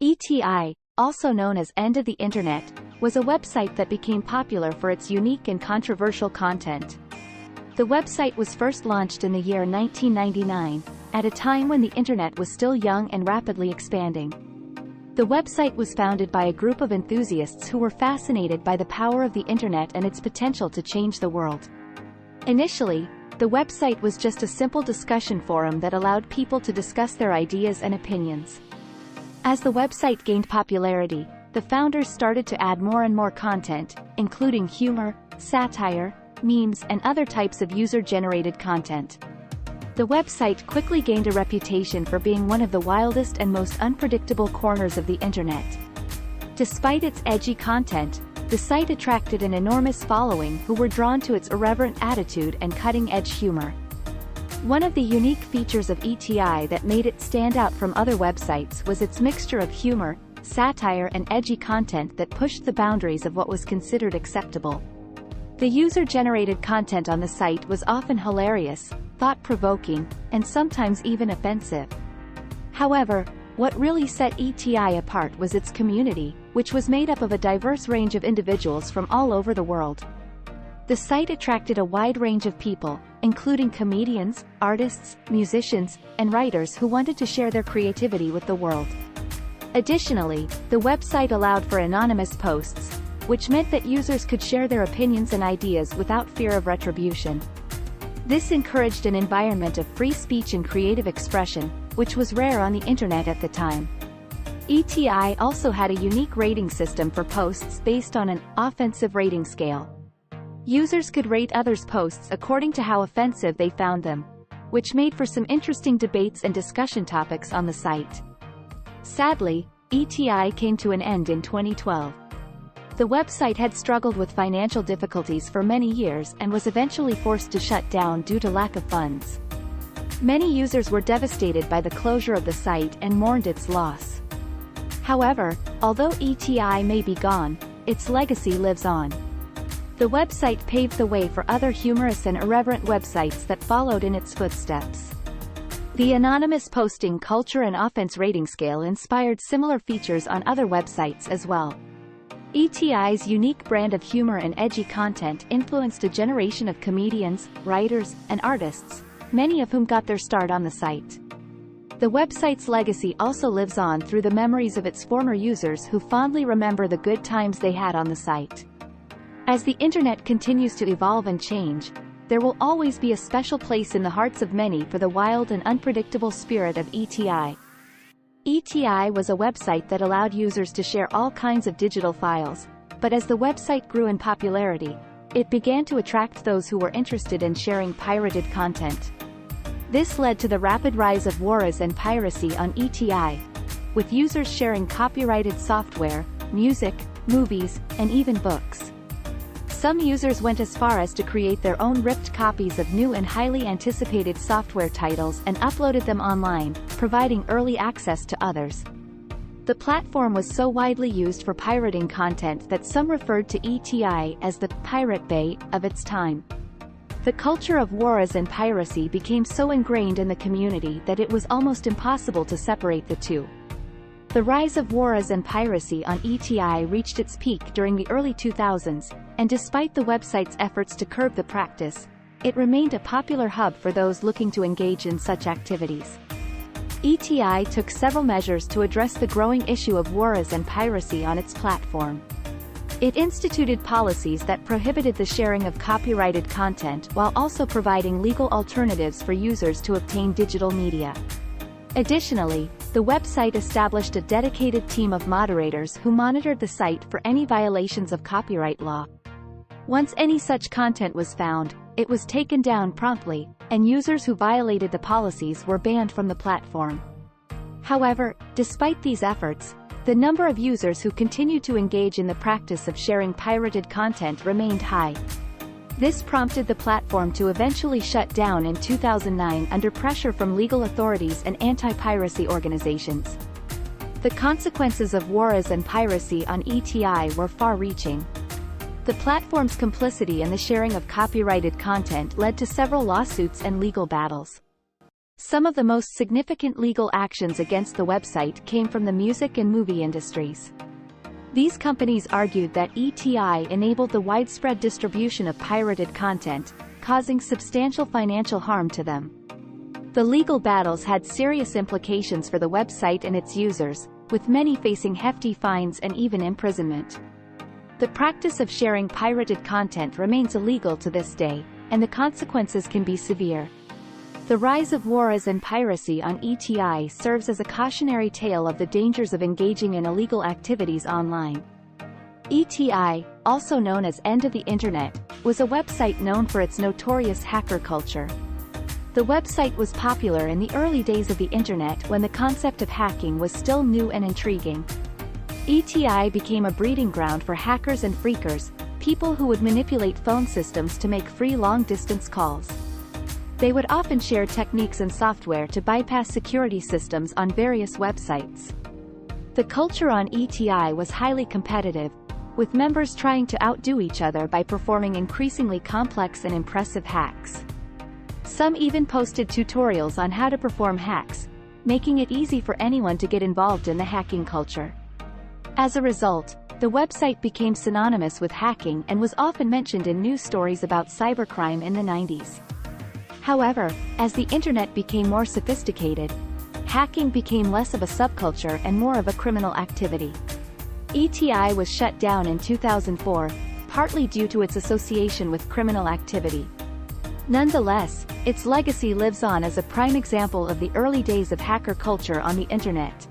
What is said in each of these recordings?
ETI, also known as End of the Internet, was a website that became popular for its unique and controversial content. The website was first launched in the year 1999, at a time when the Internet was still young and rapidly expanding. The website was founded by a group of enthusiasts who were fascinated by the power of the Internet and its potential to change the world. Initially, the website was just a simple discussion forum that allowed people to discuss their ideas and opinions. As the website gained popularity, the founders started to add more and more content, including humor, satire, memes, and other types of user-generated content. The website quickly gained a reputation for being one of the wildest and most unpredictable corners of the Internet. Despite its edgy content, the site attracted an enormous following who were drawn to its irreverent attitude and cutting-edge humor. One of the unique features of ETI that made it stand out from other websites was its mixture of humor, satire, and edgy content that pushed the boundaries of what was considered acceptable. The user-generated content on the site was often hilarious, thought-provoking, and sometimes even offensive. However, what really set ETI apart was its community, which was made up of a diverse range of individuals from all over the world. The site attracted a wide range of people, including comedians, artists, musicians, and writers who wanted to share their creativity with the world. Additionally, the website allowed for anonymous posts, which meant that users could share their opinions and ideas without fear of retribution. This encouraged an environment of free speech and creative expression, which was rare on the Internet at the time. ETI also had a unique rating system for posts based on an offensive rating scale. Users could rate others' posts according to how offensive they found them, which made for some interesting debates and discussion topics on the site. Sadly, ETI came to an end in 2012. The website had struggled with financial difficulties for many years and was eventually forced to shut down due to lack of funds. Many users were devastated by the closure of the site and mourned its loss. However, although ETI may be gone, its legacy lives on. The website paved the way for other humorous and irreverent websites that followed in its footsteps. The anonymous posting culture and offense rating scale inspired similar features on other websites as well. ETI's unique brand of humor and edgy content influenced a generation of comedians, writers, and artists, many of whom got their start on the site. The website's legacy also lives on through the memories of its former users who fondly remember the good times they had on the site. As the Internet continues to evolve and change, there will always be a special place in the hearts of many for the wild and unpredictable spirit of ETI. ETI was a website that allowed users to share all kinds of digital files, but as the website grew in popularity, it began to attract those who were interested in sharing pirated content. This led to the rapid rise of wars and piracy on ETI, with users sharing copyrighted software, music, movies, and even books. Some users went as far as to create their own ripped copies of new and highly anticipated software titles and uploaded them online, providing early access to others. The platform was so widely used for pirating content that some referred to ETI as the Pirate Bay of its time. The culture of wars and piracy became so ingrained in the community that it was almost impossible to separate the two. The rise of wars and piracy on ETI reached its peak during the early 2000s, and despite the website's efforts to curb the practice, it remained a popular hub for those looking to engage in such activities. ETI took several measures to address the growing issue of wars and piracy on its platform. It instituted policies that prohibited the sharing of copyrighted content while also providing legal alternatives for users to obtain digital media. Additionally, the website established a dedicated team of moderators who monitored the site for any violations of copyright law. Once any such content was found, it was taken down promptly, and users who violated the policies were banned from the platform. However, despite these efforts, the number of users who continued to engage in the practice of sharing pirated content remained high. This prompted the platform to eventually shut down in 2009 under pressure from legal authorities and anti-piracy organizations. The consequences of wars and piracy on ETI were far-reaching. The platform's complicity in the sharing of copyrighted content led to several lawsuits and legal battles. Some of the most significant legal actions against the website came from the music and movie industries. These companies argued that ETI enabled the widespread distribution of pirated content, causing substantial financial harm to them. The legal battles had serious implications for the website and its users, with many facing hefty fines and even imprisonment. The practice of sharing pirated content remains illegal to this day, and the consequences can be severe. The rise of wars and piracy on ETI serves as a cautionary tale of the dangers of engaging in illegal activities online. ETI, also known as End of the Internet, was a website known for its notorious hacker culture. The website was popular in the early days of the Internet when the concept of hacking was still new and intriguing. ETI became a breeding ground for hackers and phreakers, people who would manipulate phone systems to make free long-distance calls. They would often share techniques and software to bypass security systems on various websites. The culture on ETI was highly competitive, with members trying to outdo each other by performing increasingly complex and impressive hacks. Some even posted tutorials on how to perform hacks, making it easy for anyone to get involved in the hacking culture. As a result, the website became synonymous with hacking and was often mentioned in news stories about cybercrime in the 90s. However, as the Internet became more sophisticated, hacking became less of a subculture and more of a criminal activity. ETI was shut down in 2004, partly due to its association with criminal activity. Nonetheless, its legacy lives on as a prime example of the early days of hacker culture on the Internet.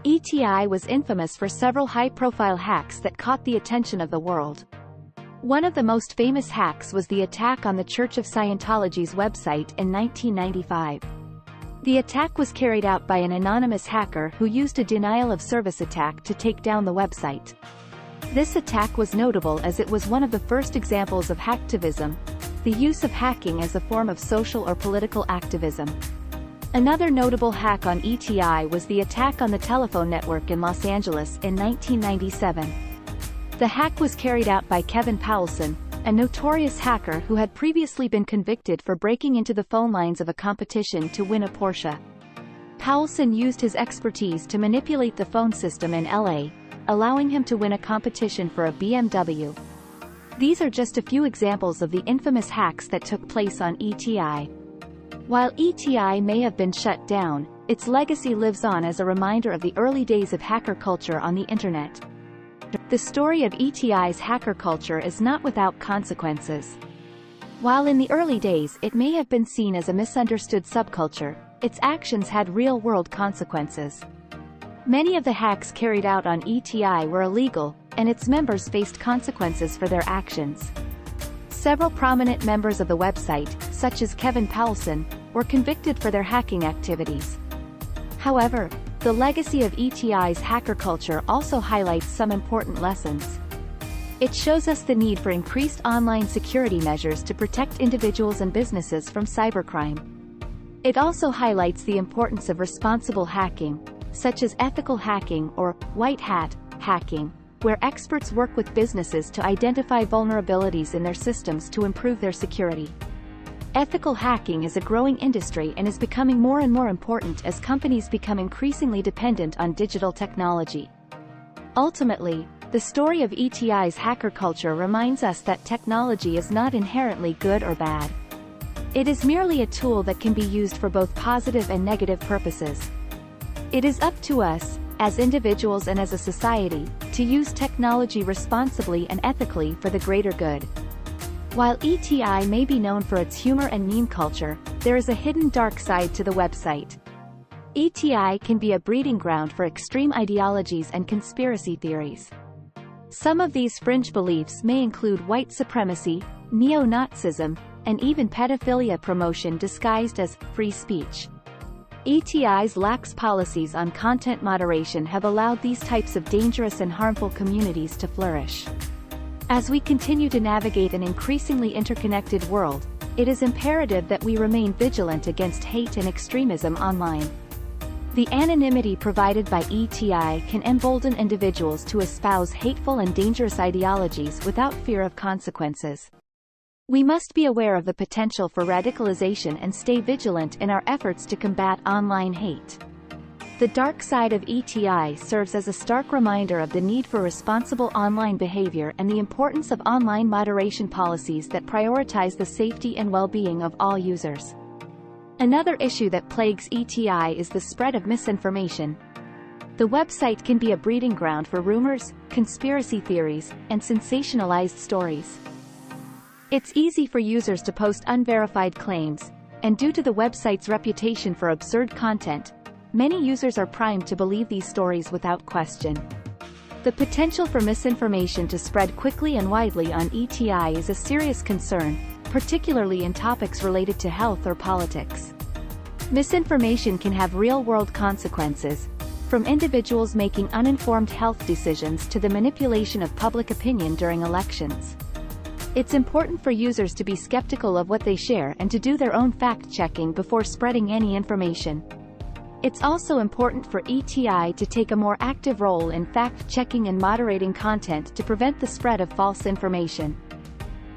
ETI was infamous for several high-profile hacks that caught the attention of the world. One of the most famous hacks was the attack on the Church of Scientology's website in 1995. The attack was carried out by an anonymous hacker who used a denial-of-service attack to take down the website. This attack was notable as it was one of the first examples of hacktivism, the use of hacking as a form of social or political activism. Another notable hack on ETI was the attack on the telephone network in Los Angeles in 1997. The hack was carried out by Kevin Powelson, a notorious hacker who had previously been convicted for breaking into the phone lines of a competition to win a Porsche. Powelson used his expertise to manipulate the phone system in LA, allowing him to win a competition for a BMW. These are just a few examples of the infamous hacks that took place on ETI. While ETI may have been shut down, its legacy lives on as a reminder of the early days of hacker culture on the Internet. The story of ETI's hacker culture is not without consequences. While in the early days it may have been seen as a misunderstood subculture, its actions had real-world consequences. Many of the hacks carried out on ETI were illegal, and its members faced consequences for their actions. Several prominent members of the website, such as Kevin Powelson, were convicted for their hacking activities. However, the legacy of ETI's hacker culture also highlights some important lessons. It shows us the need for increased online security measures to protect individuals and businesses from cybercrime. It also highlights the importance of responsible hacking, such as ethical hacking or white hat hacking, where experts work with businesses to identify vulnerabilities in their systems to improve their security. Ethical hacking is a growing industry and is becoming more and more important as companies become increasingly dependent on digital technology. Ultimately, the story of ETI's hacker culture reminds us that technology is not inherently good or bad. It is merely a tool that can be used for both positive and negative purposes. It is up to us, as individuals and as a society, to use technology responsibly and ethically for the greater good. While ETI may be known for its humor and meme culture, there is a hidden dark side to the website. ETI can be a breeding ground for extreme ideologies and conspiracy theories. Some of these fringe beliefs may include white supremacy, neo-Nazism, and even pedophilia promotion disguised as free speech. ETI's lax policies on content moderation have allowed these types of dangerous and harmful communities to flourish. As we continue to navigate an increasingly interconnected world, it is imperative that we remain vigilant against hate and extremism online. The anonymity provided by ETI can embolden individuals to espouse hateful and dangerous ideologies without fear of consequences. We must be aware of the potential for radicalization and stay vigilant in our efforts to combat online hate. The dark side of ETI serves as a stark reminder of the need for responsible online behavior and the importance of online moderation policies that prioritize the safety and well-being of all users. Another issue that plagues ETI is the spread of misinformation. The website can be a breeding ground for rumors, conspiracy theories, and sensationalized stories. It's easy for users to post unverified claims, and due to the website's reputation for absurd content, many users are primed to believe these stories without question. The potential for misinformation to spread quickly and widely on ETI is a serious concern, particularly in topics related to health or politics. Misinformation can have real-world consequences, from individuals making uninformed health decisions to the manipulation of public opinion during elections. It's important for users to be skeptical of what they share and to do their own fact-checking before spreading any information. It's also important for ETI to take a more active role in fact-checking and moderating content to prevent the spread of false information.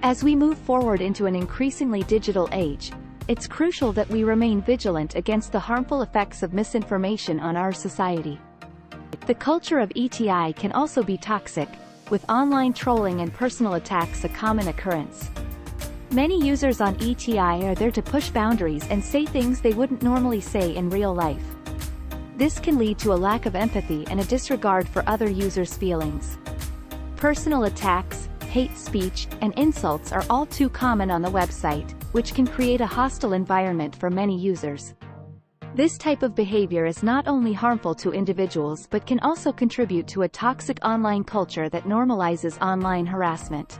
As we move forward into an increasingly digital age, it's crucial that we remain vigilant against the harmful effects of misinformation on our society. The culture of ETI can also be toxic, with online trolling and personal attacks a common occurrence. Many users on ETI are there to push boundaries and say things they wouldn't normally say in real life. This can lead to a lack of empathy and a disregard for other users' feelings. Personal attacks, hate speech, and insults are all too common on the website, which can create a hostile environment for many users. This type of behavior is not only harmful to individuals but can also contribute to a toxic online culture that normalizes online harassment.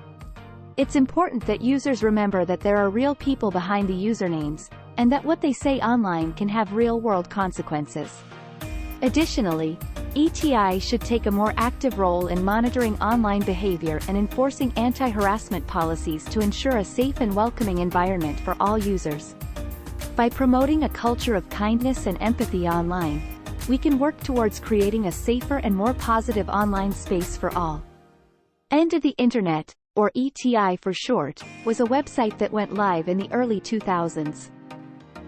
It's important that users remember that there are real people behind the usernames, and that what they say online can have real-world consequences. Additionally, ETI should take a more active role in monitoring online behavior and enforcing anti-harassment policies to ensure a safe and welcoming environment for all users. By promoting a culture of kindness and empathy online, we can work towards creating a safer and more positive online space for all. End of the Internet, or ETI for short, was a website that went live in the early 2000s.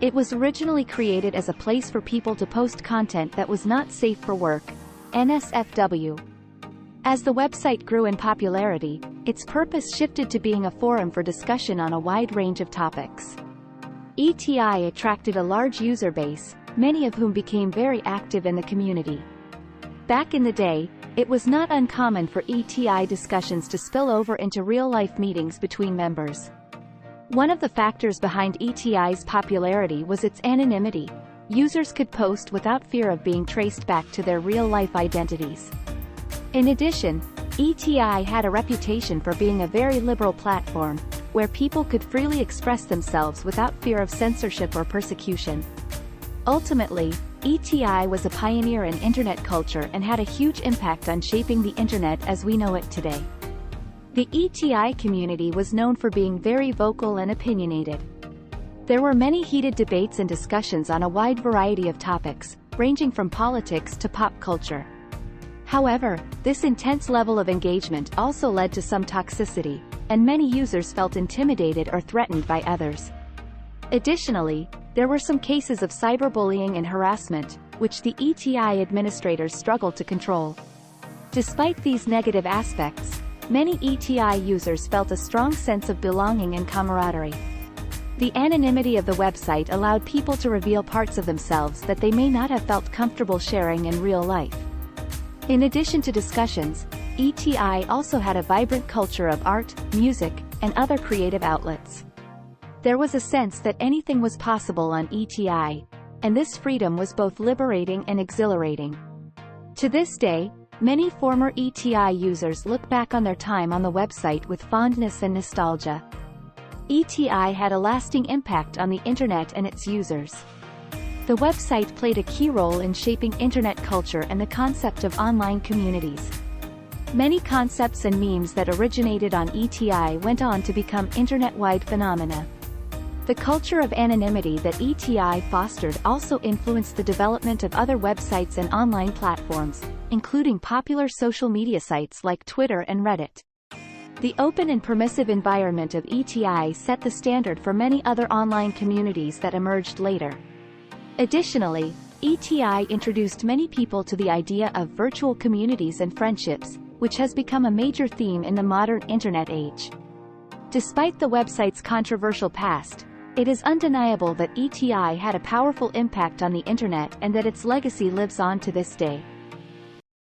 It was originally created as a place for people to post content that was not safe for work, NSFW. As the website grew in popularity, its purpose shifted to being a forum for discussion on a wide range of topics. ETI attracted a large user base, many of whom became very active in the community. Back in the day, it was not uncommon for ETI discussions to spill over into real-life meetings between members. One of the factors behind ETI's popularity was its anonymity. Users could post without fear of being traced back to their real-life identities. In addition, ETI had a reputation for being a very liberal platform, where people could freely express themselves without fear of censorship or persecution. Ultimately, ETI was a pioneer in Internet culture and had a huge impact on shaping the Internet as we know it today. The ETI community was known for being very vocal and opinionated. There were many heated debates and discussions on a wide variety of topics, ranging from politics to pop culture. However, this intense level of engagement also led to some toxicity, and many users felt intimidated or threatened by others. Additionally, there were some cases of cyberbullying and harassment, which the ETI administrators struggled to control. Despite these negative aspects, many ETI users felt a strong sense of belonging and camaraderie. The anonymity of the website allowed people to reveal parts of themselves that they may not have felt comfortable sharing in real life. In addition to discussions, ETI also had a vibrant culture of art, music, and other creative outlets. There was a sense that anything was possible on ETI, and this freedom was both liberating and exhilarating. To this day, many former ETI users look back on their time on the website with fondness and nostalgia. ETI had a lasting impact on the Internet and its users. The website played a key role in shaping Internet culture and the concept of online communities. Many concepts and memes that originated on ETI went on to become Internet-wide phenomena. The culture of anonymity that ETI fostered also influenced the development of other websites and online platforms, including popular social media sites like Twitter and Reddit. The open and permissive environment of ETI set the standard for many other online communities that emerged later. Additionally, ETI introduced many people to the idea of virtual communities and friendships, which has become a major theme in the modern Internet age. Despite the website's controversial past, it is undeniable that ETI had a powerful impact on the Internet and that its legacy lives on to this day.